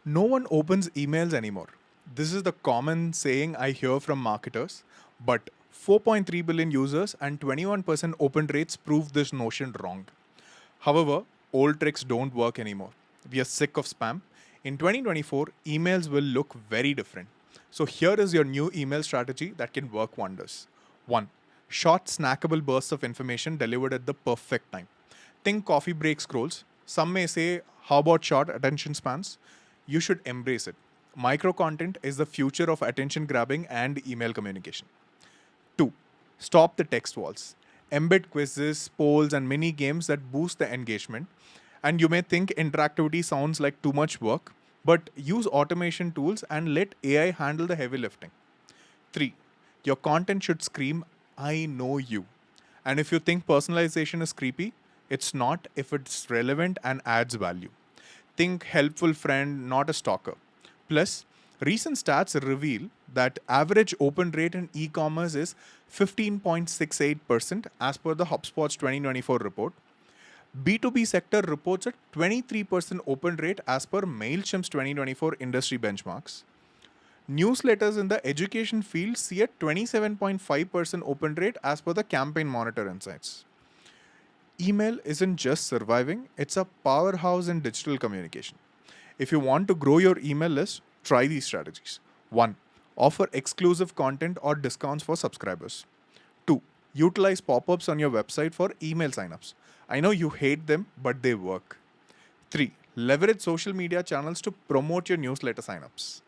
No one opens emails anymore. This is the common saying I hear from marketers, but 4.3 billion users and 21% open rates prove this notion wrong. However, old tricks don't work anymore. We are sick of spam. In 2024, emails will look very different. So, here is your new email strategy that can work wonders. 1. Short, snackable bursts of information delivered at the perfect time. Think coffee break scrolls. Some may say, how about short attention spans? You should embrace it. Micro content is the future of attention grabbing and email communication. 2. Stop the text walls. Embed quizzes, polls, and mini games that boost the engagement. And you may think interactivity sounds like too much work, but use automation tools and let AI handle the heavy lifting. 3. Your content should scream, I know you. And if you think personalization is creepy, it's not if it's relevant and adds value. Think helpful friend, not a stalker. Plus, recent stats reveal that average open rate in e-commerce is 15.68% as per the HubSpot's 2024 report. B2B sector reports a 23% open rate as per Mailchimp's 2024 industry benchmarks. Newsletters in the education field see a 27.5% open rate as per the Campaign Monitor insights. Email isn't just surviving, it's a powerhouse in digital communication. If you want to grow your email list, try these strategies. 1. Offer exclusive content or discounts for subscribers. 2. Utilize pop ups on your website for email signups. I know you hate them, but they work. 3. Leverage social media channels to promote your newsletter signups.